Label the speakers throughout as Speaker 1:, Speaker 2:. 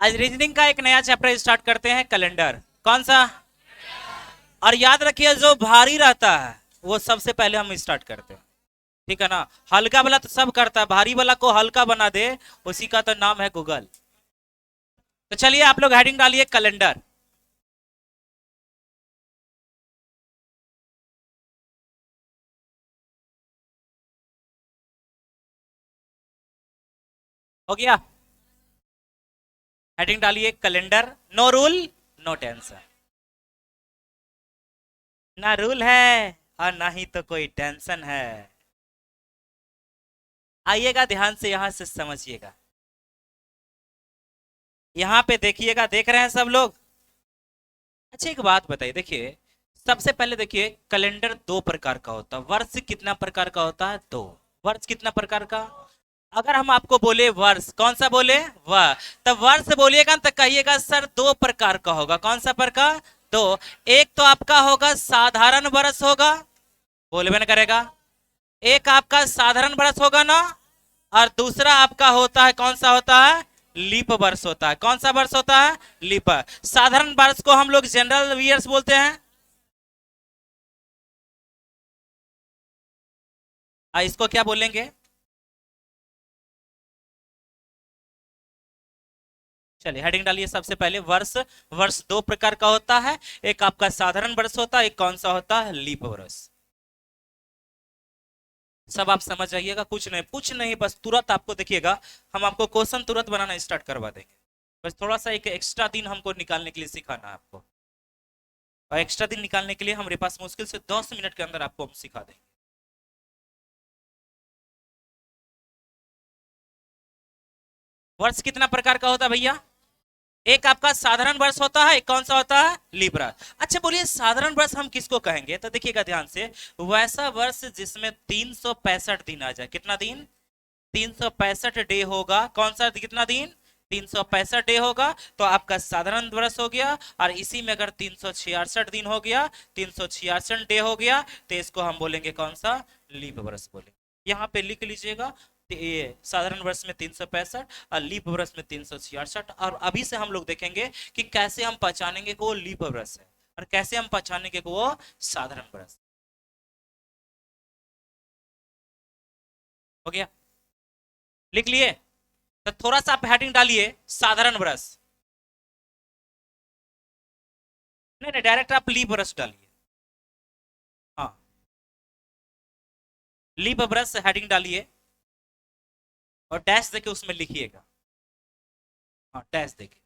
Speaker 1: आज रीजनिंग का एक नया चैप्टर स्टार्ट करते हैं, कैलेंडर। कौन सा? और याद रखिए, जो भारी रहता है वो सबसे पहले हम स्टार्ट करते हैं, ठीक है ना। हल्का वाला तो सब करता है, भारी वाला को हल्का बना दे, उसी का तो नाम है गूगल। तो चलिए आप लोग हेडिंग डालिए कैलेंडर। हो गया? हेडिंग डालिए calendar. No rule no tension. ना रूल है और ना ही तो कोई टेंशन है। आइएगा ध्यान से, यहां से समझिएगा। यहां पे देखिएगा, देख रहे हैं सब लोग? अच्छा एक बात बताइए, देखिए सबसे पहले देखिए, कैलेंडर दो प्रकार का होता है। वर्ष कितना प्रकार का होता है? दो। वर्ष कितना प्रकार का? अगर हम आपको बोले वर्ष, कौन सा बोले? वह। तब वर्ष बोलिएगा तो कहिएगा सर दो प्रकार का होगा। कौन सा प्रकार? दो। एक तो आपका होगा साधारण वर्ष होगा, बोलबे न करेगा। एक आपका साधारण वर्ष होगा ना, और दूसरा आपका होता है, कौन सा होता है? लीप वर्ष होता है। कौन सा वर्ष होता है? लीप। साधारण वर्ष को हम लोग जनरल ईयर्स बोलते हैं। इसको क्या बोलेंगे? चलिए हेडिंग डालिए सबसे पहले, वर्ष। वर्ष दो प्रकार का होता है, एक आपका साधारण वर्ष होता है, एक कौन सा होता है? लीप वर्ष। सब आप समझ जाइएगा, कुछ नहीं, बस तुरंत आपको देखिएगा, हम आपको क्वेश्चन तुरंत बनाना स्टार्ट करवा देंगे। बस थोड़ा सा एक एक्स्ट्रा दिन हमको निकालने के लिए सिखाना है आपको। और एक्स्ट्रा दिन निकालने के लिए हमारे पास मुश्किल से 10 मिनट के अंदर आपको हम सिखा देंगे। वर्ष कितना प्रकार का होता है भैया? एक आपका साधारण वर्ष होता है, एक कौन सा होता है? लिब्रा। अच्छा बोलिए, साधारण वर्ष हम किसको कहेंगे? तो देखिएगा ध्यान से, वैसा वर्ष जिसमें 365 दिन आ जाए। कितना दिन? 365 डे होगा। कौन सा कितना दिन? 365 डे होगा, तो आपका साधारण वर्ष हो गया। और इसी में अगर 366 दिन हो गया, 366 डे हो गया, तो इसको हम बोलेंगे कौन सा? लीप वर्ष बोलेंगे। यहाँ पे लिख लीजिएगा, ये साधारण वर्ष में 365 और लीप वर्ष में 366। और अभी से हम लोग देखेंगे कि कैसे हम पहचानेंगे कि वो लीप वर्ष है, और कैसे हम पहचानेंगे कि वो साधारण वर्ष। हो गया? लिख लिए? तो थोड़ा सा आप हेडिंग डालिए साधारण वर्ष। नहीं नहीं, डायरेक्ट आप लीप वर्ष डालिए। हाँ, लीप वर्ष हेडिंग डालिए और डैश देके उसमें लिखिएगा। हाँ, डैश देके।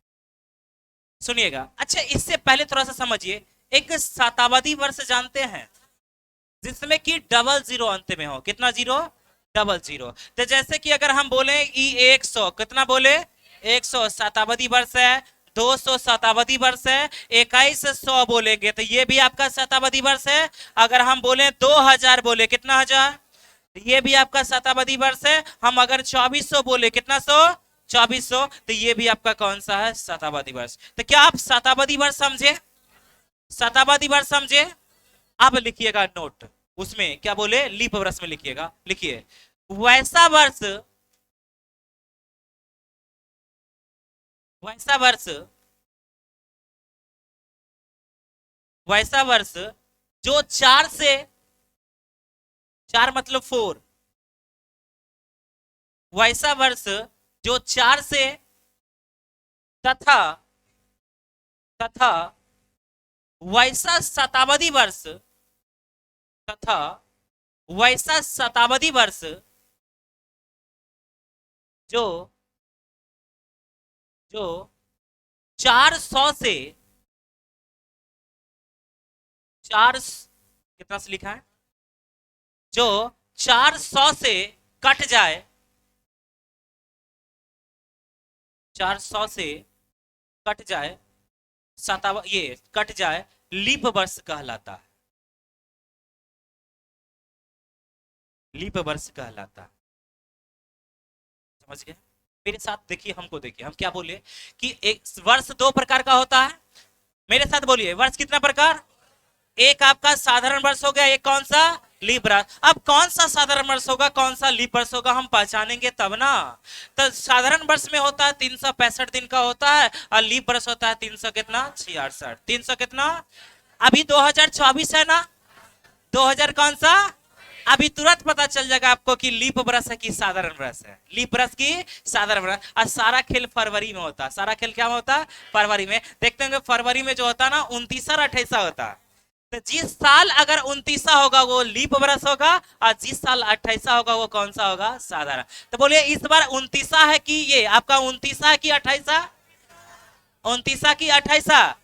Speaker 1: सुनिएगा, अच्छा इससे पहले थोड़ा सा समझिए, एक शताब्दी वर्ष जानते हैं, जिसमें कि डबल जीरो अंत में हो। कितना जीरो? Double zero. तो जैसे कि अगर हम बोले ई 100, कितना बोले? 100 शताब्दी वर्ष है। 200 शताब्दी वर्ष है। 2100 बोलेंगे तो ये भी आपका शताब्दी वर्ष है। अगर हम बोले 2000 बोले, कितना हजार? ये भी आपका शताब्दी वर्ष है। हम अगर 2400 बोले, कितना सौ? 2400, तो ये भी आपका कौन सा है? शताब्दी वर्ष। तो क्या आप शताब्दी वर्ष समझे? शताब्दी वर्ष समझे? अब लिखिएगा नोट, उसमें क्या बोले? लीप वर्ष में लिखिएगा। लिखिए, वैसा वर्ष, वैसा वर्ष, वैसा वर्ष जो चार से, चार मतलब फोर, वैसा वर्ष जो चार से, तथा, तथा वैसा शताब्दी वर्ष, तथा वैसा शताब्दी वर्ष जो, जो 400 से, चार, कितना से लिखा है? जो 400 से कट जाए, 400 से कट जाए, शताब्दी ये कट जाए, लीप वर्ष कहलाता है। लीप वर्ष कहलाता है। समझ गए? मेरे साथ देखिए, हमको देखिए, हम क्या बोले कि एक वर्ष दो प्रकार का होता है। मेरे साथ बोलिए, वर्ष कितना प्रकार? एक आपका साधारण वर्ष हो गया, एक कौन सा? लीप वर्ष। अब कौन सा साधारण वर्ष होगा, कौन सा लीप वर्ष होगा, हम पहचानेंगे तब ना। तो साधारण वर्ष में होता है 365 दिन का होता है, और लीप वर्ष होता है 300 कितना 66, 300 कितना। अभी 2024 है ना, 2000 कौन सा, अभी तुरंत पता चल जाएगा आपको कि लीप वर्ष है कि साधारण वर्ष है, लीप वर्ष की साधारण वर्ष। और सारा खेल फरवरी में होता है, सारा खेल क्या में होता है, फरवरी में। देखते होंगे फरवरी में जो होता है ना 29 और 28 होता है। तो जिस साल अगर 29 होगा वो लीप वर्ष होगा, और जिस साल 28 होगा वो कौन सा होगा, साधारण। तो बोलिए इस बार 29 है कि ये आपका 29 है कि 28, 29 की 28,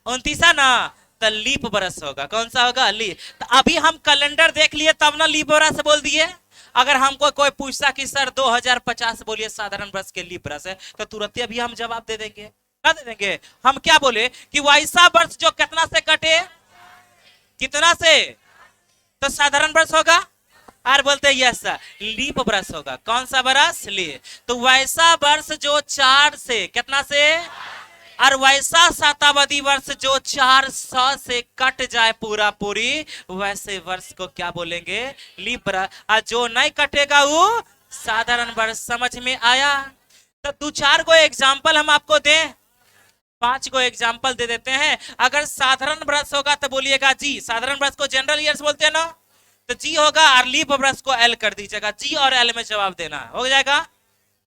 Speaker 1: 29 ना, तो लीप वर्ष होगा, कौन सा होगा, लीप। तो अभी हम कैलेंडर देख लिए तब ना लीप वर्ष बोल दिए। अगर हमको कोई पूछता कि सर 2050 बोलिए साधारण वर्ष के लीप वर्ष है, तो तुरंत अभी हम जवाब दे देंगे, क्या दे देंगे, हम क्या बोले कि वैसा वर्ष जो कितना से कटे, कितना से, तो साधारण वर्ष होगा। और बोलते हैं यस लीप वर्ष होगा, कौन सा वर्ष, लीप। तो वैसा वर्ष जो 4 से कितना से, और वैसा शताब्दी वर्ष जो 400 से कट जाए पूरा पूरी, वैसे वर्ष को क्या बोलेंगे, लीप वर्ष। और जो नहीं कटेगा वो साधारण वर्ष। समझ में आया। तो 2-4 को एग्जाम्पल हम आपको दें, 5 को एग्जाम्पल दे देते हैं। अगर साधारण वर्ष होगा तो बोलिएगा जी, साधारण वर्ष को जनरल ईयर्स बोलते हैं ना, तो जी होगा, और लीप वर्ष को एल कर दीजिएगा, जी और एल में जवाब देना हो जाएगा।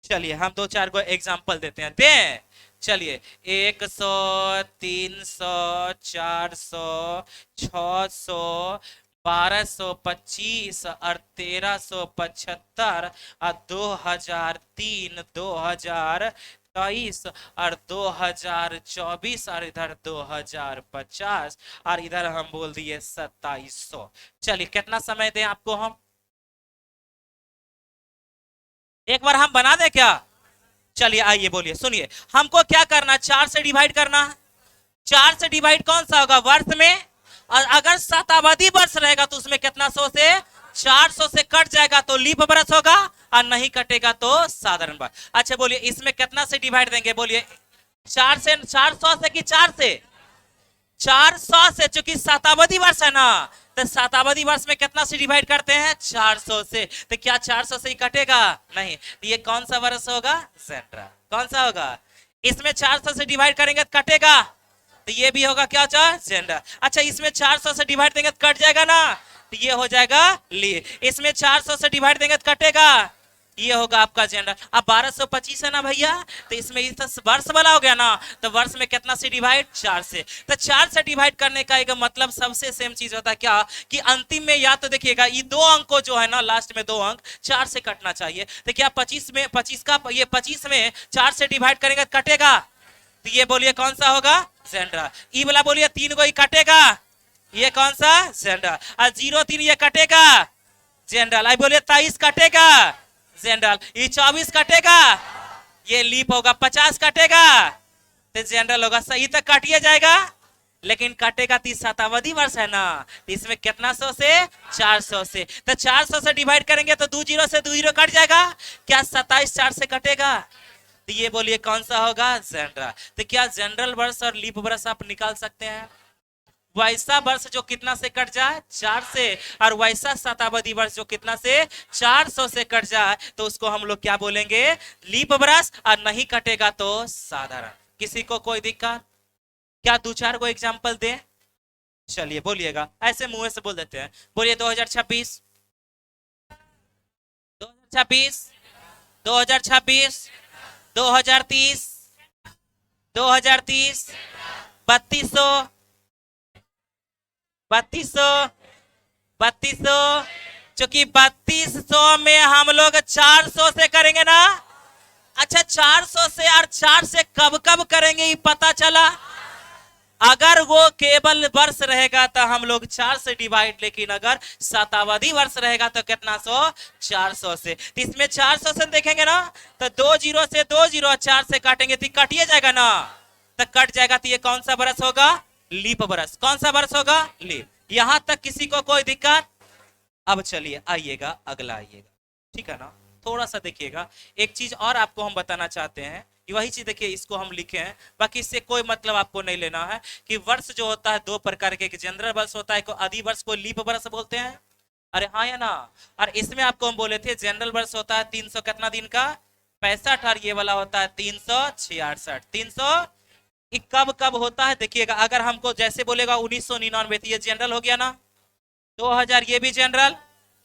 Speaker 1: चलिए हम 2-4 को एग्जाम्पल देते हैं, दें। चलिए 100, 300, 400, 600, 1225 और 1375 और 2003, 2023 और 2024 और इधर 2050 और इधर हम बोल दिए 2700। चलिए कितना समय दें आपको हम, एक बार हम बना दें क्या। चलिए आइए बोलिए, सुनिए, हमको क्या करना, 4 से डिवाइड करना। 4 से डिवाइड कौन सा होगा, वर्ष में। और अगर शताब्दी वर्ष रहेगा तो उसमें कितना, 100 से, 400 से कट जाएगा तो लीप वर्ष होगा, और नहीं कटेगा तो साधारण वर्ष। अच्छा बोलिए इसमें कितना से डिवाइड देंगे, बोलिए 4 से, 400 से कि 4 से, 400 से, चूंकि शताब्दी वर्ष है ना, तो शताब्दी वर्ष में कितना से डिवाइड करते हैं, 400 से। तो क्या 400 से ही कटेगा, नहीं। तो ये कौन सा वर्ष होगा, सेंट्रा। कौन सा होगा, इसमें 400 से डिवाइड करेंगे तो कटेगा, तो ये भी होगा क्या, जेंडर। अच्छा इसमें 400 से डिवाइड देंगे तो कट जाएगा ना, तो ये हो जाएगा ली। इसमें 400 से डिवाइड देंगे तो कटेगा, ये होगा आपका जेंडर। अब 1225 है ना भैया, तो इसमें इस वर्ष वाला हो गया ना, तो वर्ष में कितना से डिवाइड, 4 से। तो 4 से डिवाइड करने का एक मतलब सबसे सेम चीज होता है क्या, कि अंतिम में या तो देखिएगा ये 2 अंक को जो है ना, लास्ट में 2 अंक 4 से कटना चाहिए। तो क्या 25 में 25 का, ये 25 में 4 से डिवाइड करेंगे तो कटेगा, तो ये बोलिए कौन सा होगा, जेंडर। ई वाला बोलिए 3 को ही कटेगा, ये कौन सा, जेंडर। और 0 3 ये कटेगा, जेंडर। आई बोलिए 23 कटेगा, जनरल। ये 24 कटेगा, ये लीप होगा। 50 कटेगा तो जनरल होगा। सही तो काटिए जाएगा, लेकिन कटेगा 30 शताब्दी वर्ष है ना, तो इसमें कितना 100 से, 400 से। तो 400 से डिवाइड करेंगे तो 2 0 से 2 0 कट जाएगा। क्या 27 4 से कटेगा, तो ये बोलिए कौन सा होगा, जनरल। तो क्या जनरल वर्ष और लीप वर्ष आप निकाल सकते हैं। वैसा वर्ष जो कितना से कट जाए, 4 से, और वैसा शताब्दी वर्ष जो कितना से, 400 से कट जाए, तो उसको हम लोग क्या बोलेंगे, लीप वर्ष। और नहीं कटेगा तो साधारण। किसी को कोई दिक्कत, क्या 2-4 को एग्जांपल दें। चलिए बोलिएगा, ऐसे मुंह से बोल देते हैं। बोलिए 2026, 2026, 2026, 2030, 2030, 3200, 3200, क्योंकि 3200 में हम लोग 400 से करेंगे ना। अच्छा 400 से और 4 से कब कब करेंगे ये पता चला। अगर वो केवल वर्ष रहेगा तो हम लोग 4 से डिवाइड, लेकिन अगर शताब्दी वर्ष रहेगा तो कितना 100, 400 से। तो इसमें 400 से देखेंगे ना, तो 2 0 से 2 0, 4 से काटेंगे तो कटिए जाएगा ना, तो कट जाएगा। तो ये कौन सा वर्ष होगा, लीप वर्ष। कौन सा वर्ष होगा, लीप। यहां तक किसी को कोई दिक्कत। अब चलिए आइएगा, अगला आइएगा, ठीक है ना। थोड़ा सा देखिएगा, एक चीज और आपको हम बताना चाहते हैं। वही चीज देखिए, इसको हम लिखे हैं, बाकी इससे कोई मतलब आपको नहीं लेना है। कि वर्ष जो होता है 2 प्रकार के, एक जनरल वर्ष होता है, को अधिवर्ष को लीप वर्ष बोलते हैं, अरे हाँ या ना। और इसमें आपको हम बोले थे जनरल वर्ष होता है 300 कितना दिन का, 65, और ये वाला होता है 366, 300। ये कब कब होता है देखिएगा, अगर हमको जैसे बोलेगा 1999, तो ये जनरल हो गया ना, 2000 ये भी जनरल,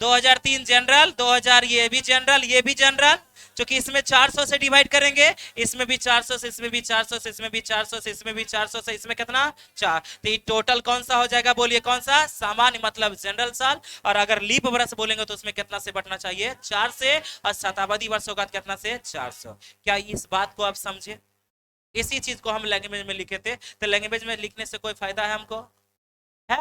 Speaker 1: 2003 जनरल, 2000 ये भी जनरल, ये भी जनरल, क्योंकि इसमें 400 से डिवाइड करेंगे, इसमें भी 400 से, इसमें भी 400 से, इसमें भी 400 से, इसमें भी 400 से, इसमें कितना 4, तो ये टोटल कौन सा हो जाएगा, बोलिए कौन सा, सामान्य मतलब जनरल साल। और अगर लीप वर्ष बोलेंगे तो उसमें कितना से बटना चाहिए, 4 से, और शताब्दी वर्ष होगा कितना से, 400। क्या इस बात को आप समझे? इसी चीज को हम लैंग्वेज में लिखे थे, तो लैंग्वेज में लिखने से कोई फायदा है हमको, है?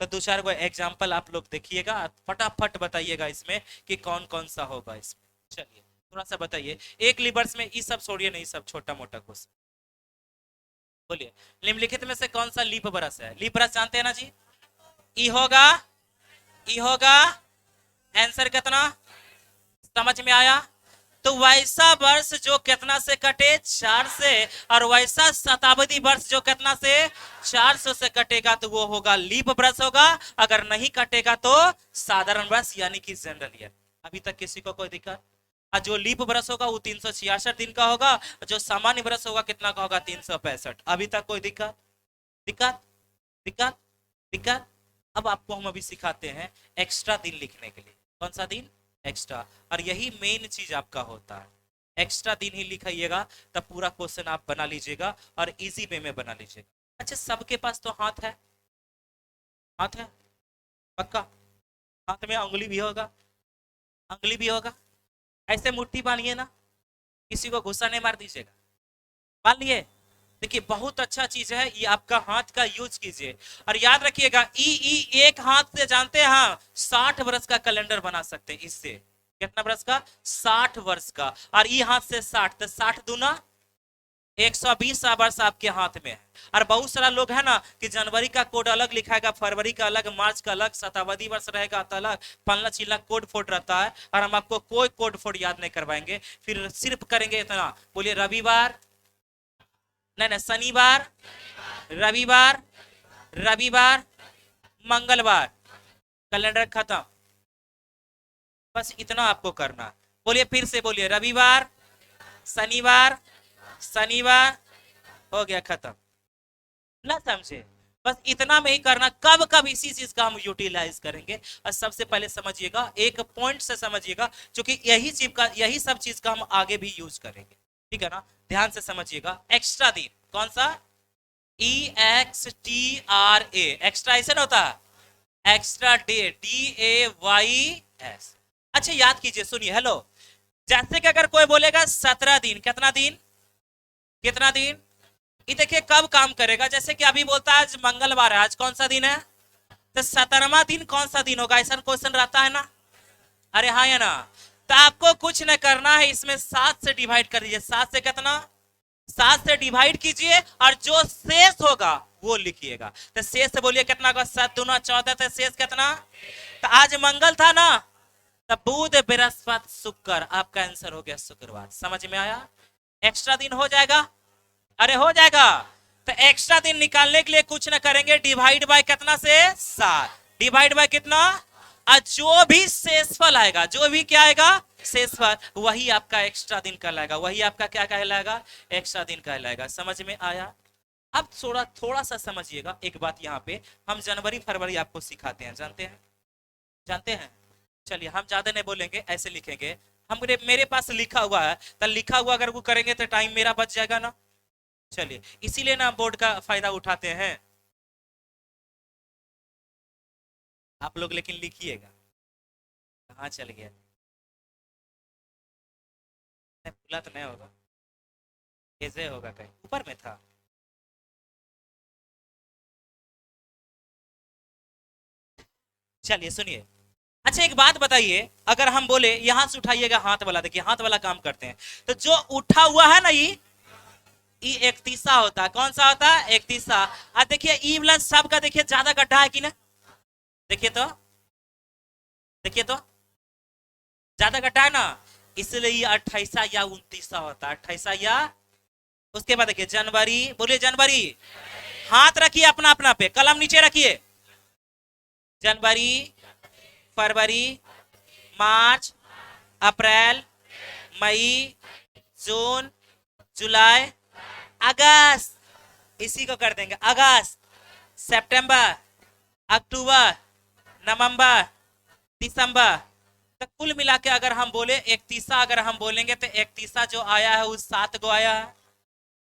Speaker 1: तो दो चार को एग्जाम्पल आप लोग देखिएगा, फटाफट बताइएगा इसमें कि कौन कौन सा होगा इसमें। चलिए थोड़ा सा बताइए, एक लिबर्स में ये सब छोड़िए, नहीं सब छोटा मोटा क्वेश्चन बोलिए। निम्नलिखित में से कौन सा लीप बरस है? लीप बरस जानते हैं ना जी, ई होगा, ई होगा, आंसर कितना समझ में आया? तो वैसा वर्ष जो कितना से कटे, 4 से, और वैसा शताब्दी वर्ष जो कितना से, 400 से कटेगा, तो वो होगा लीप वर्ष होगा। अगर नहीं कटेगा तो साधारण वर्ष यानी कि जनरल ईयर। अभी तक किसी को कोई दिक्कत? और जो लीप वर्ष होगा वो 366 दिन का होगा, जो सामान्य वर्ष होगा कितना का होगा, 365। अभी तक कोई दिक्कत? दिक्कत दिक्कत दिक्कत? अब आपको हम अभी सिखाते हैं एक्स्ट्रा दिन लिखने के लिए। कौन सा दिन? एक्स्ट्रा। और यही मेन चीज आपका होता है, एक्स्ट्रा दिन ही लिखाइएगा, तब पूरा क्वेश्चन आप बना लीजिएगा और इजी वे में बना लीजिएगा। अच्छा सबके पास तो हाथ है, हाथ है पक्का? हाथ में उंगली भी होगा, उंगली भी होगा, ऐसे मुट्ठी बांधिए ना, किसी को गुस्सा नहीं मार दीजिएगा, मान लिए। देखिए बहुत अच्छा चीज है ये, आपका हाथ का यूज कीजिए। और याद रखिएगा ई एक हाथ से जानते हैं, हाँ 60 वर्ष का कैलेंडर बना सकते हैं इससे। कितना वर्ष का? 60 वर्ष का। और ई हाथ से 60, तो 60 दूना 120 वर्ष आपके हाथ में है। और बहुत सारा लोग है ना कि जनवरी का कोड अलग लिखाएगा, फरवरी का अलग, मार्च का अलग, शताब्दी वर्ष रहेगा तो अलग, पन्ना चिल्ला कोड फोड रहता है। और हम आपको कोई कोड फोड याद नहीं करवाएंगे, फिर सिर्फ करेंगे इतना, बोलिए रविवार, नहीं नहीं शनिवार, रविवार, रविवार, मंगलवार, कैलेंडर खत्म। बस इतना आपको करना। बोलिए फिर से, बोलिए रविवार, शनिवार, शनिवार, हो गया खत्म। ना समझे? बस इतना में ही करना। कब कब इसी चीज का हम यूटिलाइज करेंगे, और सबसे पहले समझिएगा, एक पॉइंट से समझिएगा, क्योंकि यही चीज का, यही सब चीज का हम आगे भी यूज करेंगे, ठीक है ना? ध्यान से समझिएगा। एक्स्ट्रा दिन कौन सा? EXTRA, एक्स्ट्रा ऐसा होता है, एक्स्ट्रा डे, DAYS। अच्छा याद कीजिए, सुनिए, हेलो। जैसे कि अगर कोई बोलेगा 17 दिन, कितना दिन, कितना दिन, ये देखिए कब काम करेगा। जैसे कि अभी बोलता है आज मंगलवार है, आज कौन सा दिन है, तो 17वां दिन कौन सा दिन होगा, ऐसा क्वेश्चन रहता है ना? अरे हाँ या ना? तो आपको कुछ न करना है, इसमें 7 से डिवाइड कर दीजिए। 7 से कितना, 7 से डिवाइड कीजिए, और जो शेष होगा वो लिखिएगा। तो शेष से बोलिए कितना होगा, 7 दूना 14, तो शेष कितना? तो आज मंगल था ना, तो बुध बृहस्पति शुक्र, आपका आंसर हो गया शुक्रवार। समझ में आया? एक्स्ट्रा दिन हो जाएगा, अरे हो जाएगा। तो एक्स्ट्रा दिन निकालने के लिए कुछ ना करेंगे, डिवाइड बाय कितना से, 7, डिवाइड बाय कितना, और जो भी शेषफल आएगा, जो भी क्या आएगा, शेषफल, वही आपका एक्स्ट्रा दिन कहलाएगा, वही आपका क्या कहलाएगा, एक्स्ट्रा दिन कहलाएगा। समझ में आया? अब थोड़ा थोड़ा सा समझिएगा एक बात, यहाँ पे हम जनवरी फरवरी आपको सिखाते हैं, जानते हैं, जानते हैं? चलिए हम ज्यादा नहीं बोलेंगे, ऐसे लिखेंगे। हम मेरे पास लिखा हुआ है, तो लिखा हुआ अगर वो करेंगे तो टाइम मेरा बच जाएगा ना। चलिए इसीलिए ना बोर्ड का फायदा उठाते हैं आप लोग, लेकिन लिखिएगा। कहाँ चल गया? भूला तो नहीं होगा, कैसे होगा, कहीं ऊपर में था। चलिए सुनिए। अच्छा एक बात बताइए, अगर हम बोले यहां से उठाइएगा हाथ वाला, देखिए हाथ वाला काम करते हैं, तो जो उठा हुआ है ना, ये 31 होता है। कौन सा होता है? 31। अब देखिए ई प्लस सब का देखिए ज्यादा गड्ढा है कि ना, देखिए तो, देखिए तो ज्यादा गड्ढा है ना, इसलिए ये 28 या 29 होता है, 28 या। उसके बाद देखिए जनवरी, बोलिए जनवरी, हाथ रखिए अपना अपना पे, कलम नीचे रखिए, जनवरी, फरवरी, मार्च, अप्रैल, मई, जून, जुलाई, अगस्त, इसी को कर देंगे अगस्त, सितंबर, अक्टूबर, नवंबर, दिसंबर। तो कुल मिला के अगर हम बोले 31 अगर हम बोलेंगे तो 31 जो आया है उस 7 को आया है।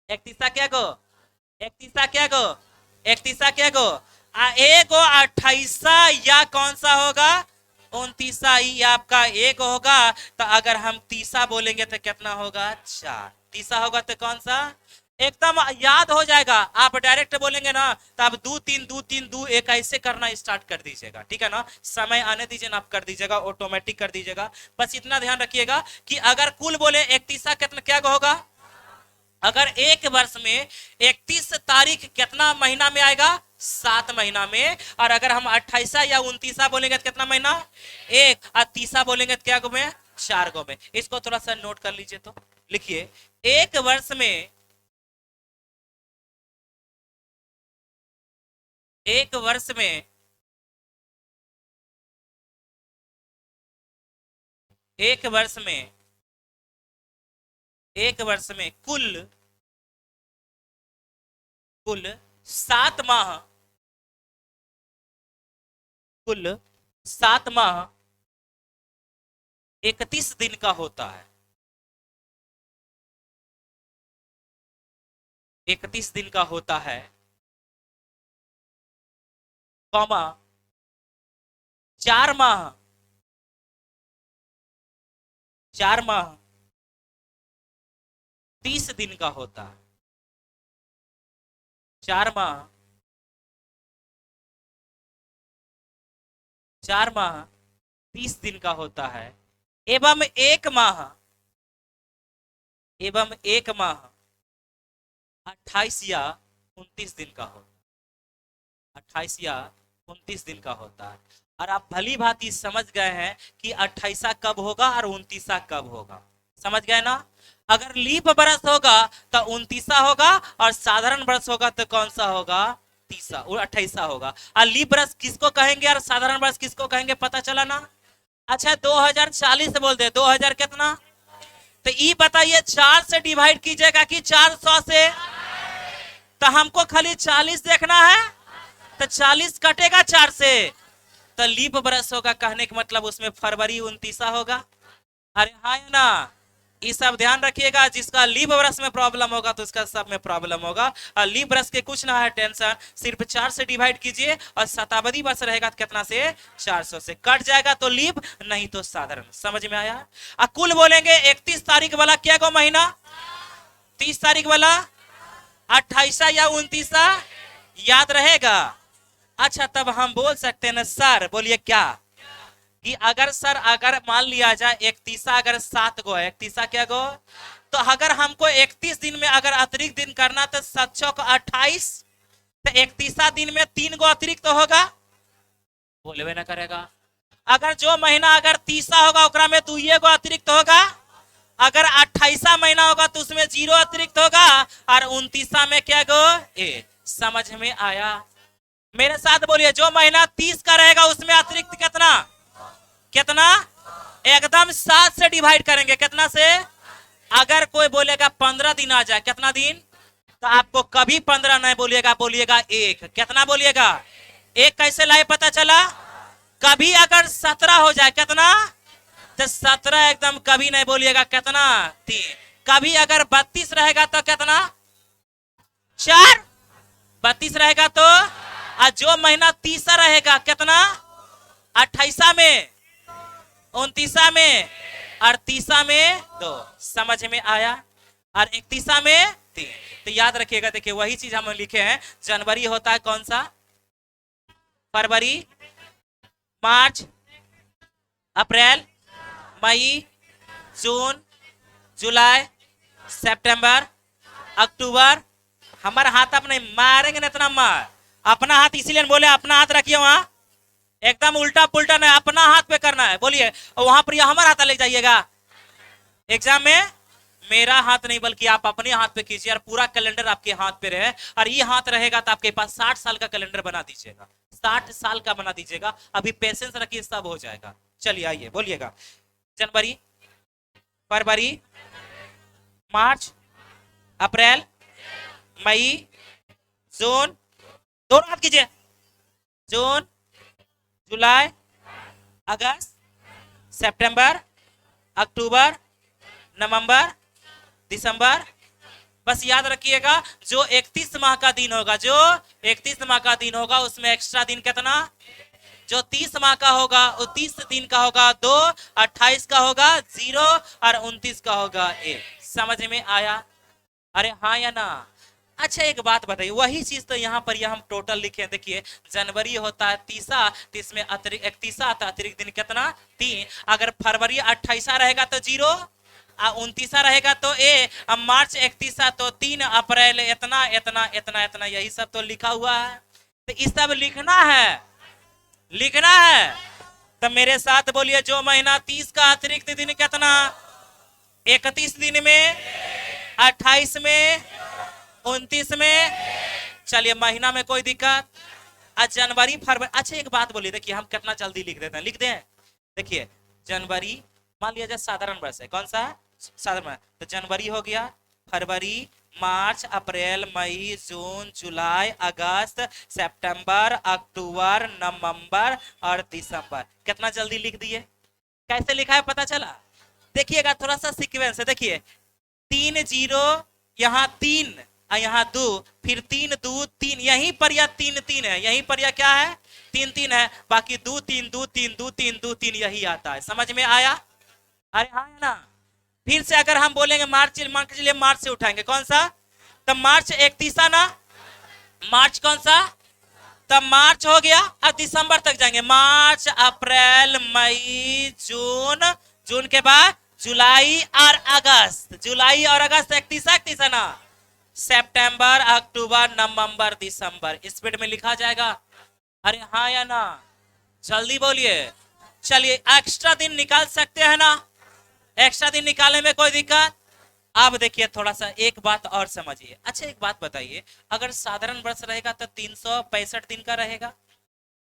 Speaker 1: 31 क्या गो, 31 क्या गो, 31 क्या गो, एगो 28 या कौन सा होगा 29 ही आपका एक होगा। तो अगर हम 30 बोलेंगे तो कितना होगा 4, 30 होगा तो कौन सा एकदम याद हो जाएगा। आप डायरेक्ट बोलेंगे ना तो आप 2 3 2 3 2 1 ऐसे करना स्टार्ट कर दीजिएगा, ठीक है ना। समय आने दीजिए ना, आप कर दीजिएगा, ऑटोमेटिक कर दीजिएगा। बस इतना ध्यान रखिएगा कि अगर कुल बोले 31 कितना क्या होगा, अगर एक वर्ष में 31 तारीख कितना महीना में आएगा 7 महीना में। और अगर हम 28 या 29 बोलेंगे तो कितना महीना एक, और 30 बोलेंगे तो क्या गो में 4 गो में। इसको थोड़ा सा नोट कर लीजिए। तो लिखिए एक वर्ष में, एक वर्ष में, एक वर्ष में, एक वर्ष में कुल 7 माह, कुल 7 माह 31 दिन का होता है, 31 दिन का होता है, कॉमा 4 माह, 4 माह 30 दिन का होता है, 4 माह, 4 माह 30 दिन का होता है, एवं एक माह, एवं एक माह 28 या 29 दिन का होता है, 28 या 29 दिन का होता है। और आप भली भांति समझ गए हैं कि 28 कब होगा और 29 कब होगा, समझ गए ना। अगर लीप बरस होगा तो 29 होगा, और साधारण बरस होगा तो कौन सा होगा 30 और 28 होगा। और लीप बरस किसको कहेंगे और साधारण बरस किसको कहेंगे, पता चला ना। अच्छा 2040 बोल दे, 2000 कितना, तो ये बताइए 4 से डिवाइड कीजिएगा कि 400 से, तो हमको खाली 40 देखना है, तो 40 कटेगा 4 से, तो लीप बरस होगा। कहने का मतलब उसमें फरवरी 29 होगा। अरे हाँ ना, ये सब ध्यान रखिएगा। जिसका लीप बरस में प्रॉब्लम होगा तो उसका सब में प्रॉब्लम होगा। और लीप बरस के कुछ ना है टेंशन, सिर्फ 4 से डिवाइड कीजिए, और शताब्दी वर्ष रहेगा तो कितना से 400 से कट जाएगा, तो लीप नहीं तो साधारण। समझ में आया। और कुल बोलेंगे 31 तारीख वाला क्या गो महीना, 30 तारीख वाला 28 या 29 याद रहेगा। अच्छा तब हम बोल सकते हैं ना सर, बोलिए क्या, कि अगर सर अगर मान लिया जाए 31 अगर 7 गो है, 31 क्या गो, तो अगर हमको 31 दिन में अगर अतिरिक्त दिन करना तो 7 को 28, तो 31 दिन में 3 गो अतिरिक्त तो होगा, बोलवे ना करेगा। अगर जो महीना अगर 30 होगा उकरा में 2 गो अतिरिक्त होगा, अगर 28 महीना होगा तो उसमें 0 अतिरिक्त होगा, और 29 में क्या गो ए। समझ में आया। मेरे साथ बोलिए, जो महीना 30 का रहेगा उसमें अतिरिक्त कितना, कितना एकदम 7 से डिवाइड करेंगे, कितना से। अगर कोई बोलेगा 15 दिन आ जाए, कितना दिन, तो आपको कभी 15 नहीं बोलिएगा, बोलिएगा 1। कितना बोलिएगा 1, कैसे लाए पता चला। कभी अगर 17 हो जाए, कितना, तो 17 एकदम कभी नहीं बोलिएगा, कितना 3। कभी अगर 32 रहेगा तो कितना 4, 32 रहेगा तो, और जो महीना 30 रहेगा कितना 28 में, 29 में, 38 में 2। समझ में आया। और 31 में 3। तो याद रखिएगा। देखिए वही चीज हम लिखे हैं। जनवरी होता है कौन सा, फरवरी, मार्च, अप्रैल, मई, जून, जुलाई, सितंबर, अक्टूबर। हमारा हाथ अपने मारेंगे ना इतना मार, अपना हाथ इसीलिए बोले अपना हाथ रखिए वहां, एकदम उल्टा पुल्टा नहीं, अपना हाथ पे करना है। बोलिए वहां पर हमारा हाथ ले जाइएगा एग्जाम में, मेरा हाथ नहीं बल्कि आप अपने हाथ पे कीजिए, और पूरा कैलेंडर आपके हाथ पे रहे। और ये हाथ रहेगा तो आपके पास 60 साल का कैलेंडर बना दीजिएगा। 60 साल का बना दीजिएगा, अभी पेशेंस रखिए, सब हो जाएगा। चलिए आइए बोलिएगा। जनवरी, फरवरी, मार्च, अप्रैल, मई, जून, दोनों हाथ कीजिए, जून, जुलाई, अगस्त, सितंबर, अक्टूबर, नवंबर, दिसंबर। बस याद रखिएगा, जो 31 माह का दिन होगा, जो 31 माह का दिन होगा उसमें एक्स्ट्रा दिन कितना, जो 30 माह का होगा वो 30 दिन का होगा 2, 28 का होगा 0 और 29 का होगा 1। समझ में आया? अरे हाँ या ना? अच्छा एक बात बताइए, वही चीज तो यहाँ पर हम टोटल लिखे हैं, देखिए जनवरी होता है 30, तो इसमें अतिरिक्त 31 आता है, अतिरिक्त दिन कितना 3। अगर फरवरी 28 रहेगा तो 0, 29 रहेगा तो ए, अब मार्च 31 तो 3, अप्रैल इतना इतना इतना इतना, यही सब तो लिखा हुआ है। तो इस सब लिखना है, लिखना है। तो मेरे साथ बोलिए, जो महीना 30 का अतिरिक्त दिन कितना, 31 दिन में, 28 में, 29 में। चलिए महीना में कोई दिक्कत? आज जनवरी फरवरी। अच्छा एक बात बोलिए, देखिए हम कितना जल्दी लिख देते हैं, लिख दें। देखिए जनवरी मान लिया जाए साधारण वर्ष है, कौन सा साधारण, तो जनवरी हो गया, फरवरी, मार्च, अप्रैल, मई, जून, जुलाई, अगस्त, सितंबर, अक्टूबर, नवंबर और दिसंबर। कितना जल्दी लिख दिए? कैसे लिखा है पता चला? देखिएगा थोड़ा सा सीक्वेंस है, देखिए 3 0, यहाँ 3 और यहाँ 2, फिर 3 2 3, यहीं पर यह 3 3 है, यहीं पर यह क्या है 3 3 है, बाकी 2 3 2 3 2 3 2 3 यही आता है। समझ में आया? अरे हाँ है ना? फिर से अगर हम बोलेंगे मार्च, मान के चलिए मार्च से उठाएंगे, कौन सा, तब मार्च 31 ना, मार्च कौन सा, तब मार्च हो गया, अब दिसंबर तक जाएंगे, मार्च, अप्रैल, मई, जून, जून के बाद जुलाई और अगस्त, जुलाई और अगस्त 31 है ना, सितंबर, अक्टूबर, नवंबर, दिसंबर। स्पीड में लिखा जाएगा? अरे हाँ या ना? जल्दी बोलिए। चलिए एक्स्ट्रा दिन निकाल सकते हैं ना? एक्स्ट्रा दिन निकालने में कोई दिक्कत? अब देखिए थोड़ा सा एक बात और समझिए। अच्छा एक बात बताइए, अगर साधारण वर्ष रहेगा तो 365 दिन का रहेगा,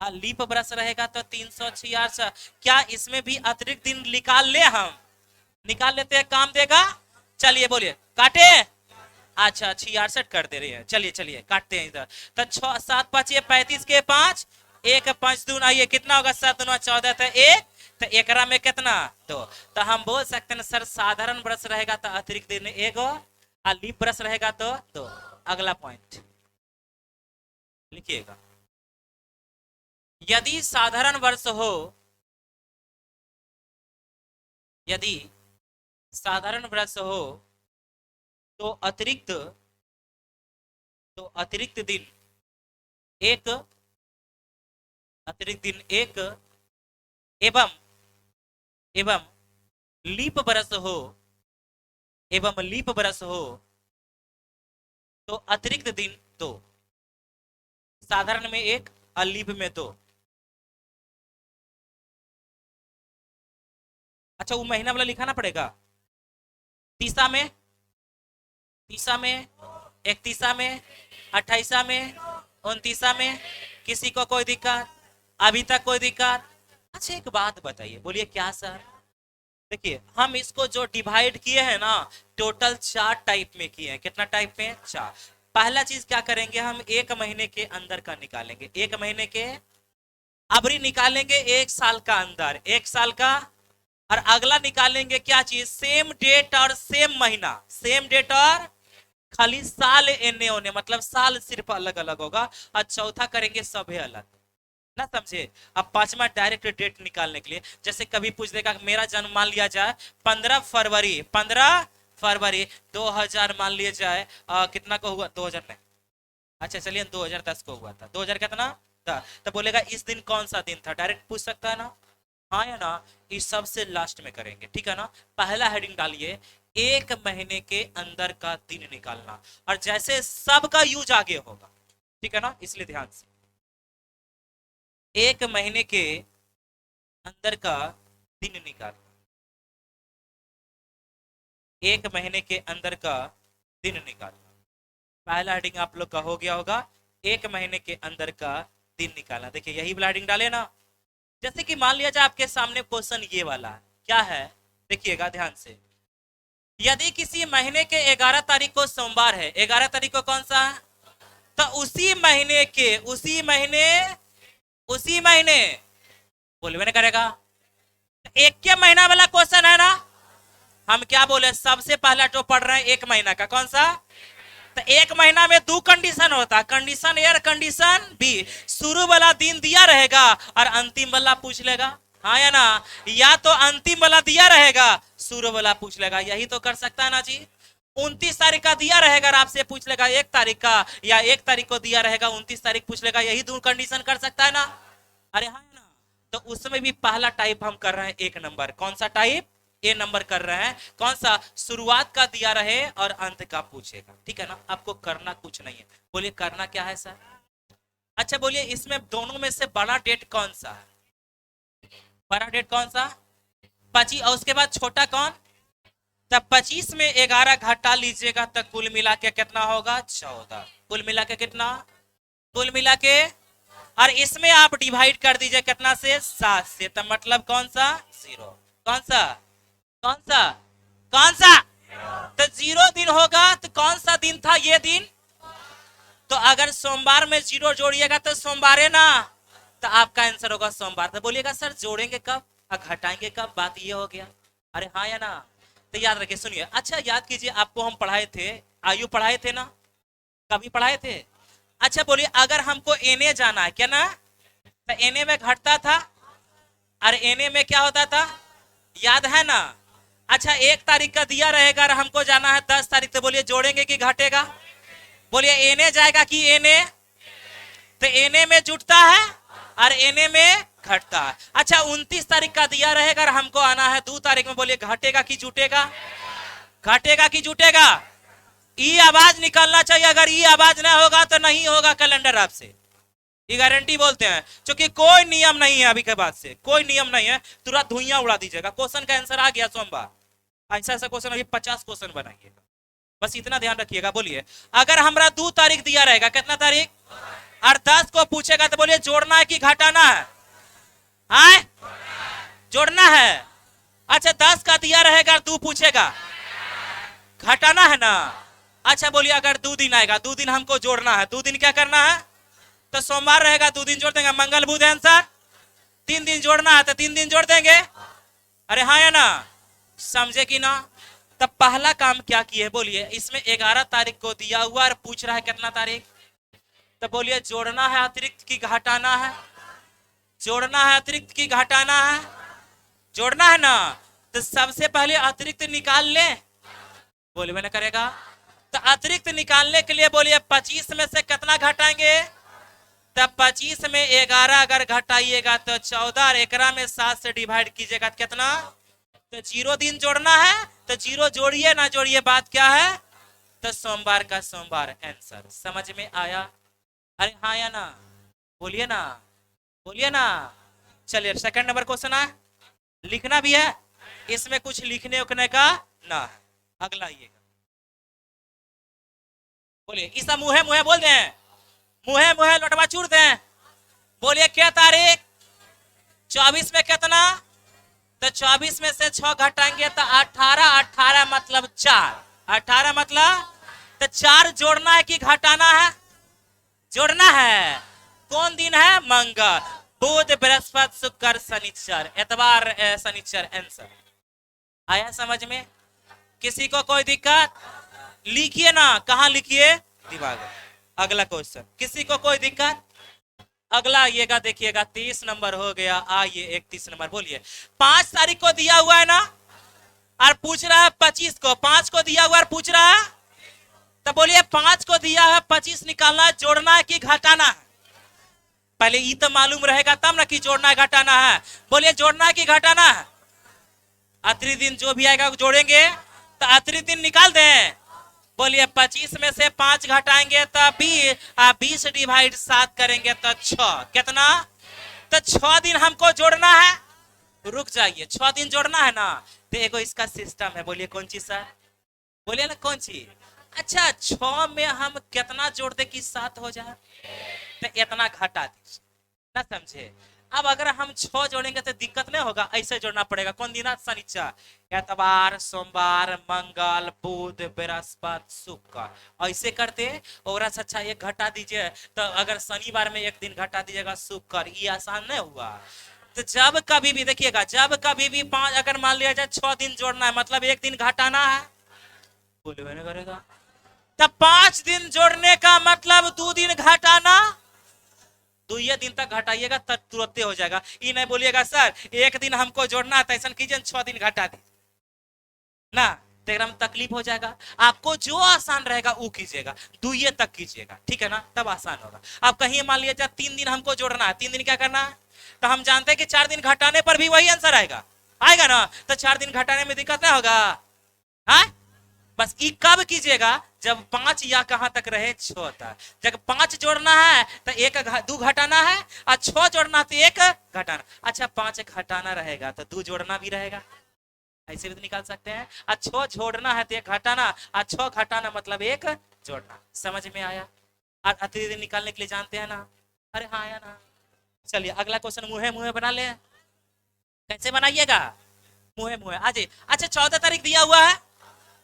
Speaker 1: लीप वर्ष रहेगा तो 366। क्या इसमें भी अतिरिक्त दिन निकाल ले? हम निकाल लेते हैं, काम देगा? चलिए बोलिए, काटे? अच्छा 66 कर दे रही है, चलिए चलिए काटते हैं इधर। तो 6 7 5 ये 35 के 5, 1 5 दून, आइए कितना होगा, 7 दूना 14, तो 1, तो एकरा में कितना 2। तो हम बोल सकते हैं सर साधारण वर्ष रहेगा तो अतिरिक्त दिन 1 और लीप वर्ष रहेगा तो 2। अगला पॉइंट लिखिएगा, यदि साधारण वर्ष हो, यदि साधारण वर्ष हो तो अतिरिक्त, तो अतिरिक्त दिन 1, अतिरिक्त दिन 1 एवं एवं लीप वर्ष हो, एवं लीप वर्ष हो तो अतिरिक्त दिन 2, साधारण में 1 और लीप में 2। अच्छा वो महीना वाला लिखाना पड़ेगा, 30 में, 30 में, 31 में, 28 में, 29 में, किसी को कोई दिक्कत? अभी तक कोई दिक्कत? अच्छा एक बात बताइए, बोलिए क्या सर? देखिए हम इसको जो डिवाइड किए हैं ना, टोटल 4 टाइप में किए हैं। कितना टाइप में? 4। पहला चीज क्या करेंगे, हम 1 महीने के अंदर का निकालेंगे, 1 महीने के अबरी निकालेंगे, 1 साल का अंदर, 1 साल का, और अगला निकालेंगे क्या चीज, सेम डेट और सेम महीना, सेम डेट और खाली साल एने होने, मतलब साल सिर्फ अलग अलग होगा, और चौथा करेंगे सभी अलग, ना समझे? अब पांचवा डायरेक्ट डेट निकालने के लिए, जैसे कभी पूछ देगा मेरा जन्म मान लिया जाए 15 फरवरी, 15 फरवरी 2000 मान लिया जाए, कितना को हुआ, 2000 नहीं, अच्छा चलिए 2010 को हुआ था, 2000 कितना था, तो बोलेगा इस दिन कौन सा दिन था, डायरेक्ट पूछ सकता है ना? हाँ या ना? इस सबसे लास्ट में करेंगे, ठीक है ना? पहला हेडिंग डालिए, 1 महीने के अंदर का दिन निकालना, और जैसे सबका यूज आगे होगा, ठीक है ना, इसलिए ध्यान से 1 महीने के अंदर का दिन निकालना, 1 महीने के अंदर का दिन निकालना। पहला हेडिंग आप लोग का हो गया होगा, 1 महीने के अंदर का दिन निकालना। देखिए यही वाला हेडिंग डाले ना। जैसे कि मान लिया जाए आपके सामने क्वेश्चन ये वाला है, क्या है देखिएगा ध्यान से। यदि किसी महीने के 11 तारीख को सोमवार है, 11 तारीख को कौन सा है, तो उसी महीने बोलवे नहीं करेगा। एक के महीना वाला क्वेश्चन है ना, हम क्या बोले सबसे पहला जो पढ़ रहे हैं एक महीना का, कौन सा, तो एक महीना में दो कंडीशन होता है, कंडीशन ए और कंडीशन बी। शुरू वाला दिन दिया रहेगा और अंतिम वाला पूछ लेगा, हाँ या ना, या तो अंतिम वाला दिया रहेगा शुरू वाला पूछ लेगा, यही तो कर सकता है ना जी। 29 तारीख का दिया रहेगा और आपसे पूछ लेगा 1 तारीख का, या 1 तारीख को दिया रहेगा 29 तारीख पूछ लेगा, यही दो कंडीशन कर सकता है ना। अरे हाँ ना, तो उसमें भी पहला टाइप हम कर रहे हैं 1 नंबर, कौन सा टाइप, ए नंबर कर रहे हैं, कौन सा, शुरुआत का दिया रहे और अंत का पूछेगा, ठीक है ना। आपको करना कुछ नहीं है, बोलिए करना क्या है सर। अच्छा बोलिए इसमें दोनों में से बड़ा डेट कौन सा है, बड़ा डेट कौन सा, 25, और उसके बाद छोटा कौन, तब 25 में 11 घटा लीजिएगा तो कुल मिला के कितना होगा 14, कुल मिला के कितना, कुल मिला के, और इसमें आप डिवाइड कर दीजिए कितना से, 7 से, तो मतलब कौन सा 0, कौन सा, कौन सा, कौन सा, तो 0 दिन होगा, तो कौन सा दिन था ये दिन, तो अगर सोमवार में 0 जोड़िएगा तो सोमवार है ना, तो आपका आंसर होगा सोमवार। तो बोलिएगा सर जोड़ेंगे कब और घटाएंगे कब, बात ये हो गया। अरे हाँ या ना, तो याद रखिए सुनिए। अच्छा याद कीजिए, आपको हम पढ़ाए थे, आयु पढ़ाए थे ना, कभी पढ़ाए थे। अच्छा बोलिए अगर हमको एनए जाना है क्या ना, तो एनए में घटता था और एनए में क्या होता था, याद है ना। अच्छा 1 तारीख का दिया रहेगा और हमको जाना है 10 तारीख, तो बोलिए जोड़ेंगे कि घटेगा, बोलिए एनए जाएगा कि एनए, तो एनए में जुटता है और एनए में घटता है। अच्छा 29 तारीख का दिया रहेगा और हमको आना है 2 तारीख में, बोलिए घटेगा कि जुटेगा, घटेगा कि जुटेगा, ई आवाज निकलना चाहिए, अगर ई आवाज ना होगा तो नहीं होगा कैलेंडर आपसे, ये गारंटी बोलते हैं, क्योंकि कोई नियम नहीं है अभी के बाद से, कोई नियम नहीं है, तुरंत धुइयां उड़ा दीजिएगा। क्वेश्चन का आंसर आ गया सोमवार, ऐसा ऐसा क्वेश्चन अभी 50 क्वेश्चन बनाइएगा, बस इतना ध्यान रखिएगा। बोलिए अगर हमारा 2 तारीख दिया रहेगा, कितना तारीख, और 10 को पूछेगा तो बोलिए जोड़ना है कि घटाना है, हाँ जोड़ना है। अच्छा 10 का दिया रहेगा 2 पूछेगा, घटाना है ना। अच्छा बोलिए अगर 2 दिन आएगा, 2 दिन हमको जोड़ना है, 2 दिन क्या करना है, तो सोमवार रहेगा 2 दिन जोड़ देंगे, मंगल बुध आंसर, 3 दिन जोड़ना है तो 3 दिन जोड़ देंगे। अरे हाँ या ना, समझे कि ना। तब पहला काम क्या किए बोलिए, इसमें 11 तारीख को दिया हुआ और पूछ रहा है कितना तारीख, तो बोलिए जोड़ना है अतिरिक्त की घटाना है, जोड़ना है अतिरिक्त की घटाना है, जोड़ना है ना, तो सबसे पहले अतिरिक्त निकाल ले, बोलिए ना करेगा। तो अतिरिक्त निकालने के लिए बोलिए 25 में से कितना घटाएंगे, तब 25 में 11 अगर घटाइएगा तो 14, और 11 में 7 से डिवाइड कीजिएगा तो कितना, तो 0 दिन जोड़ना है, तो 0 जोड़िए ना जोड़िए बात क्या है, तो सोमवार का सोमवार आंसर। समझ में आया। अरे हाँ या ना, बोलिए ना, बोलिए ना। चलिए सेकंड नंबर क्वेश्चन है, लिखना भी है, इसमें कुछ लिखने उखने का ना है। अगला ये बोलिए, इस मुहे मुहे बोल दें, मुहे मुहे लौटवा चूर दें, बोलिए क्या तारीख, 24 में कितना, तो 24 में से 6 घटाएंगे तो 18, 18 मतलब 4, 18 मतलब, तो 4 जोड़ना है कि घटाना है, जोड़ना है। कौन दिन है, मंगल बुध बृहस्पति शुक्र शनिचर, एतवार शनिचर आंसर आया समझ में। किसी को कोई दिक्कत, लिखिए ना, कहां लिखिए, दिमाग। अगला क्वेश्चन, किसी को कोई दिक्कत। अगला आइएगा देखिएगा 30 नंबर हो गया, आइए 31 नंबर बोलिए। 5 तारीख को दिया हुआ है ना, और पूछ रहा है 25 को, 5 को दिया हुआ और पूछ रहा है, तो बोलिए 5 को दिया है 25 निकालना है, जोड़ना है कि घटाना है, पहले ये तो मालूम रहेगा तब ना कि जोड़ना है घटाना है, बोलिए जोड़ना है कि घटाना है। अतिरिक्त दिन जो भी आएगा जोड़ेंगे, तो अतिरिक्त दिन निकाल दें, बोलिए 25 में से 5 घटाएंगे तो 20 डिवाइड 7 करेंगे तो 6, कितना, तो 6 दिन हमको जोड़ना है, रुक जाइए 6 दिन जोड़ना है ना, तो एगो इसका सिस्टम है, बोलिए कौन चीज सर, बोलिए ना कौन चीज। अच्छा 6 में हम कितना जोड़ दे कि 7 हो जाए, तो इतना घटा दीजिए, ना समझे। अब अगर हम 6 जोड़ेंगे तो दिक्कत नहीं होगा, ऐसे जोड़ना पड़ेगा। कौन दिन? शनिचर, एतवार, सोमवार, मंगल, बुध, बृहस्पति, शुक्र, ऐसे करते। और अच्छा एक घटा दीजिए, तो अगर शनिवार में एक दिन घटा दीजिएगा शुक्र, ये आसान नहीं हुआ। तो जब कभी भी देखिएगा, जब कभी भी 5, अगर मान लिया जाए 6 दिन जोड़ना है, मतलब एक दिन घटाना है, बोले नहीं करेगा। तब 5 दिन जोड़ने का मतलब 2 दिन घटाना, 2 दिन तक घटाइएगा तब तुरंत हो जाएगा। ये नहीं बोलिएगा सर एक दिन हमको जोड़ना है, तो ऐसा कीजिए 6 दिन घटा दी ना, तो एकदम तकलीफ हो जाएगा। आपको जो आसान रहेगा वो कीजिएगा, 2 तक कीजिएगा, ठीक है ना, तब आसान होगा। अब कहीं मान लिया 3 दिन हमको जोड़ना है, 3 दिन क्या करना है, तो हम जानते हैं कि 4 दिन घटाने पर भी वही आंसर आएगा, आएगा ना, तो 4 दिन घटाने में दिक्कत नहीं होगा। हाँ, बस ये कब कीजिएगा, जब 5 या कहां तक रहे 6 तक। जब 5 जोड़ना है तो 2 घटाना है, और 6 जोड़ना तो 1 घटाना। अच्छा 5 घटाना रहेगा तो 2 जोड़ना भी रहेगा, ऐसे भी तो निकाल सकते हैं। और 6 जोड़ना है तो 1 घटाना, और 6 घटाना मतलब 1 जोड़ना। समझ में आया? और अतिरिक्त निकालने के लिए जानते हैं ना? अरे हाँ आया ना। चलिए अगला क्वेश्चन मुहे मुहे बना ले। कैसे बनाइएगा? मुहे मुहे आज। अच्छा 14 तारीख दिया हुआ है,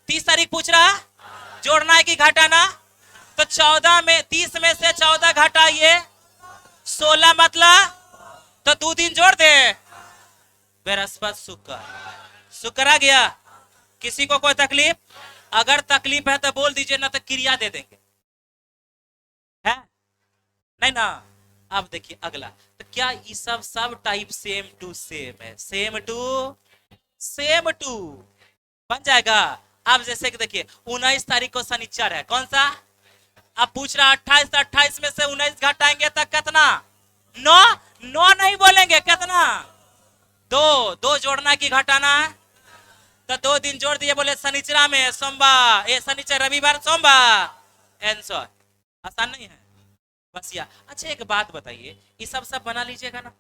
Speaker 1: 30 तारीख पूछ रहा है जोड़ना है कि घटाना, तो 14 में 30 में से 14 घटाइए, 16 मतलब, तो 2 दिन जोड़ दे, बृहस्पति शुक्र, शुक्र आ गया। किसी को कोई तकलीफ? अगर तकलीफ है तो बोल दीजिए, ना तो क्रिया दे देंगे, है नहीं ना। अब देखिए अगला, तो क्या ये सब टाइप सेम टू सेम है? सेम टू सेम टू बन जाएगा। अब जैसे कि देखिए 19 तारीख को शनिचर है, कौन सा? अब पूछ रहा 28, तो 28 में से 19 घटाएंगे तो कितना? 9। 9 नहीं बोलेंगे, कितना? 2। 2 जोड़ना की घटाना है, तो 2 दिन जोड़ दिए, बोले शनिचरा में सोमवार, ये शनिचर रविवार सोमवार, आंसर आसान नहीं है बस या। अच्छा एक बात बताइए, ये सब बना लीजिएगा ना।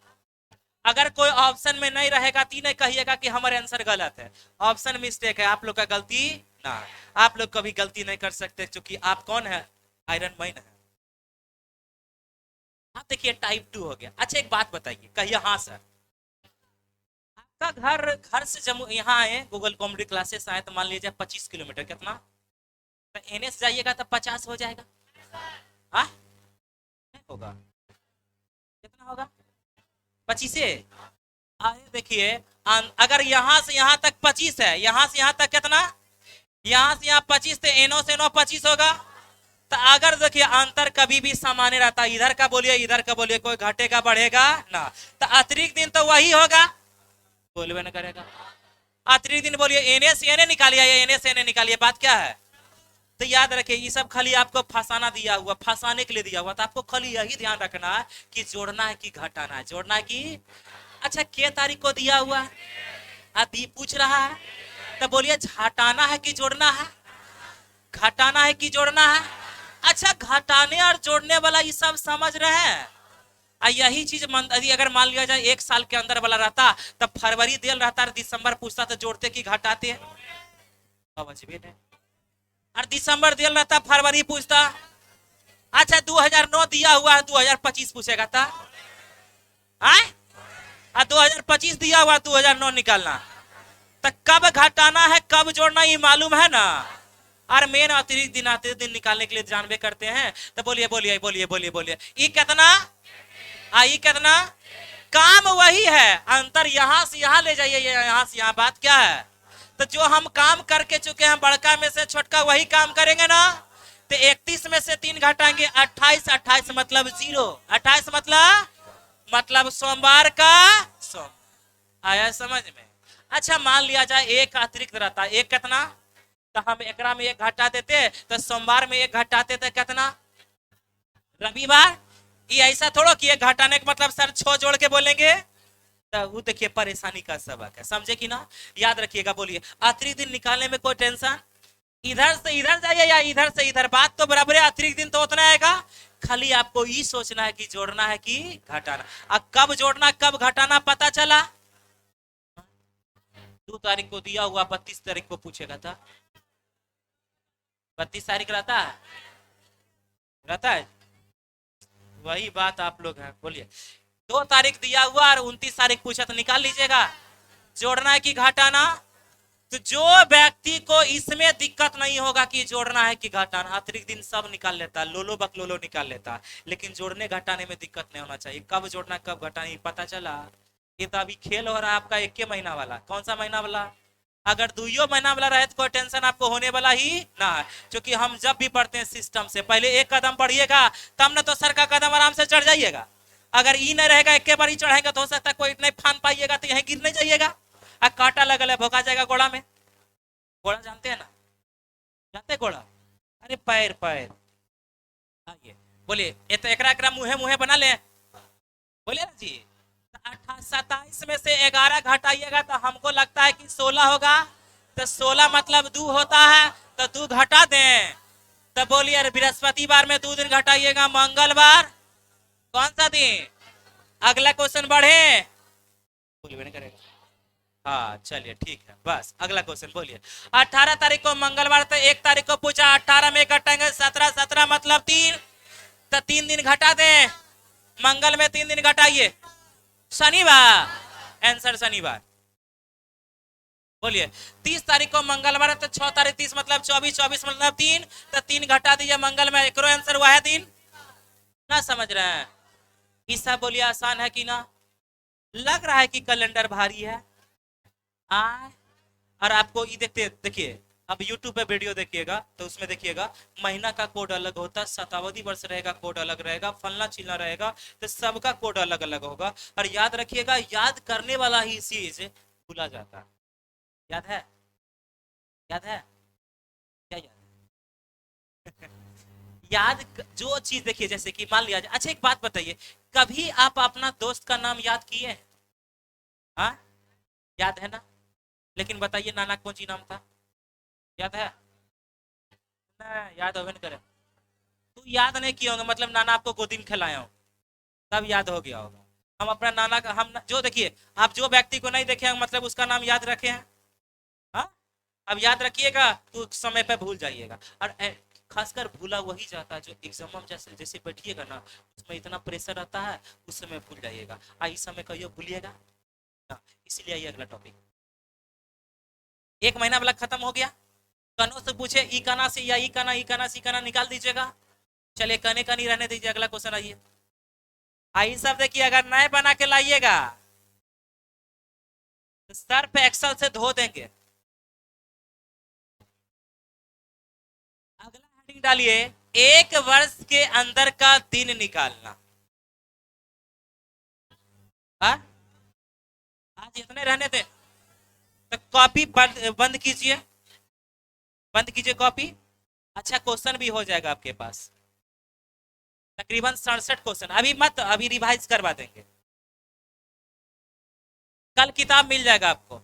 Speaker 1: अगर कोई ऑप्शन में नहीं रहेगा तो नहीं कहिएगा कि हमारे आंसर गलत है, ऑप्शन मिस्टेक है, आप लोग का गलती ना। आप लोग कभी गलती नहीं कर सकते, क्योंकि आप कौन है? आयरन मैन है। आप देखिए टाइप 2 हो गया। अच्छा एक बात बताइए, कहिए हाँ सर। आपका घर, घर से जम्मू यहाँ आए, गूगल कॉमेडी क्लासेस आए, तो मान लीजिए 25 किलोमीटर, कितना? तो एन एस जाइएगा तो 50 हो जाएगा। हाँ नहीं होगा, कितना होगा? 25 से आए। देखिए अगर यहाँ से यहाँ तक 25 है, यहाँ से यहाँ तक कितना? यहाँ से यहाँ 25, तो एनो से नो 25 होगा। तो अगर देखिए अंतर कभी भी सामान्य रहता, इधर का बोलिए इधर का बोलिए, कोई घटेगा बढ़ेगा ना, तो अतिरिक्त दिन तो वही होगा, बोलवे न करेगा। अतिरिक्त दिन बोलिए एनए से एनए निकालिए, एनए से एनए निकालिए, बात क्या है? तो याद रखिए ये सब खाली आपको फंसाना दिया हुआ, फंसाने के लिए दिया हुआ, तो आपको खाली यही ध्यान रखना है कि जोड़ना है कि घटाना है, जोड़ना है कि। अच्छा क्या तारीख को दिया हुआ है? अभी पूछ रहा है, तो बोलिए घटाना है कि जोड़ना है? घटाना है कि जोड़ना है? अच्छा घटाने और जोड़ने वाला ये सब समझ रहे हैं। यही चीज अगर मान लिया जाए 1 साल के अंदर वाला रहता, तब फरवरी दिल रहता, दिसंबर पूछता तो जोड़ते कि घटाते? समझ भी नहीं। और दिसंबर दिल रहता, फरवरी पूछता। अच्छा 2009 दिया हुआ है, 2025 पूछेगा था? 2025 दिया हुआ 2009 निकालना, तो कब घटाना है कब जोड़ना ये मालूम है ना। और मेन अतिरिक्त दिन निकालने के लिए जानवे करते हैं, तो बोलिए बोलिए बोलिए बोलिए बोलिए, ये कितना? ये कितना? काम वही है, अंतर यहां से यहां ले जाइए, यहां से यहां, बात क्या है? तो जो हम काम करके चुके हैं बड़का में से छोटका वही काम करेंगे ना। तो 31 में से 3 घटाएंगे, 28। 28 मतलब 0, 28 मतलब सोमवार का सोम। आया समझ में? अच्छा मान लिया जाए एक अतिरिक्त रहता, एक कितना? तो हम एकरा में 1 घटा देते, तो सोमवार में 1 घटाते तो कितना? रविवार। ये ऐसा थोड़ा कि 1 घटाने का मतलब सर 6 जोड़ के बोलेंगे, तो वो देखिए परेशानी का सबक है, समझे कि ना। याद रखिएगा, बोलिए अतिरिक्त दिन निकालने में कोई टेंशन, इधर से इधर जाइए या इधर से इधर, बात तो बराबर है, अतिरिक्त दिन तो उतना आएगा। खाली आपको ये सोचना है कि जोड़ना है कि घटाना। अब कब जोड़ना कब घटाना पता चला? 2 तारीख को दिया हुआ, 32 तारीख को पूछेगा था, 32 तारीख रहता है, रहता है। वही बात आप लोग हैं, बोलिए 2 तारीख दिया हुआ और 29 तारीख पूछा तो निकाल लीजिएगा। जोड़ना है कि घटाना? तो जो व्यक्ति को इसमें दिक्कत नहीं होगा कि जोड़ना है कि घटाना, अतिरिक्त दिन सब निकाल लेता है, लोलो बकलोलो निकाल लेता है, लेकिन जोड़ने घटाने में दिक्कत नहीं होना चाहिए। कब जोड़ना कब घटाना पता चला? ये तो अभी खेल हो रहा है आपका 1 महीना वाला। कौन सा महीना वाला? अगर 2 महीना वाला रहे तो कोई टेंशन आपको होने वाला ही ना है, क्योंकि हम जब भी पढ़ते हैं सिस्टम से पहले 1 कदम पढ़िएगा, तब ना तो सर का कदम आराम से चढ़ जाइएगा। अगर ई नहीं रहेगा, एक बार ही चढ़ाएगा तो हो सकता है कोई नहीं फान पाइएगा तो यहीं गिर नहीं जाइएगा, कांटा लगल है भोगा जाएगा गोड़ा में। घोड़ा जानते हैं ना? जानते घोड़ा? अरे पैर पैर। आइए बोलिए, ये तो एकरा मुहे मुहे बना ले, बोलिए ना जी। 27 में से 11 घटाइएगा तो हमको लगता है कि 16 होगा, तो 16 मतलब 2 होता है, तो 2 घटा दें। तो बोलिए बृहस्पतिवार में 2 दिन घटाइएगा, मंगलवार कौन सा दिन? अगला क्वेश्चन बढ़े, बोलिए नहीं करेगा। हाँ चलिए ठीक है, बस अगला क्वेश्चन बोलिए। 18 तारीख को मंगलवार, तो 1 तारीख को पूछा 18 में घटाएंगे 17, 17 मतलब 3, तो 3 दिन घटा दें। मंगल में 3 दिन घटाइए, शनिवार, आंसर शनिवार। बोलिए 30 तारीख को मंगलवार है, तो 6 तारीख 30 मतलब 24, 24 मतलब 3, तो 3 घटा दीजिए मंगल में, एक आंसर हुआ है 3। ना समझ रहे हैं? ईसा बोलिए आसान है कि ना? लग रहा है कि कैलेंडर भारी है। और आपको ये देखते देखिए, अब YouTube पे वीडियो देखिएगा तो उसमें देखिएगा महीना का कोड अलग होता है, शताब्दी वर्ष रहेगा कोड अलग रहेगा, फलना चिलना रहेगा, तो सबका कोड अलग अलग होगा। और याद रखिएगा, याद करने वाला ही चीज भूला जाता है। याद है? याद है? क्या याद है? याद जो चीज देखिए, जैसे कि मान लिया जाए, अच्छा एक बात बताइए, कभी आप अपना दोस्त का नाम याद किए? हाँ याद है ना? लेकिन बताइए नाना कौन सी नाम था, याद है? ना याद होगा नहीं करे तो याद नहीं किया होगा, मतलब नाना आपको गोदी में खिलाया हो तब याद हो गया होगा। हम अपना नाना का, हम जो देखिए, आप जो व्यक्ति को नहीं देखे मतलब उसका नाम याद रखे हैं। हाँ अब याद रखिएगा तो समय पे भूल जाइएगा। और खासकर भूला वही जाता है जो एग्जाम में जैसे जैसे बैठिएगा ना, उसमें इतना प्रेशर रहता है, उस समय भूल जाइएगा। इस समय कहियो भूलिएगा ना, इसलिए आइए अगला टॉपिक। 1 महीना वाला खत्म हो गया। कनो से पूछे ई कना से या ई कना, ई कना से ई कना निकाल दीजिएगा। चलिए कने का नहीं रहने दीजिए, अगला क्वेश्चन आइए। आई सब देखिए, अगर नए बना के लाइएगा तो सर पे एक्सल से धो देंगे। अगला हेडिंग डालिए, 1 वर्ष के अंदर का दिन निकालना। हाँ आज इतने रहने थे, तो कॉपी बंद कीजिए, बंद कीजिए कॉपी। अच्छा क्वेश्चन भी हो जाएगा आपके पास, तकरीबन 67 क्वेश्चन। अभी मत, अभी रिवाइज करवा देंगे, कल किताब मिल जाएगा आपको।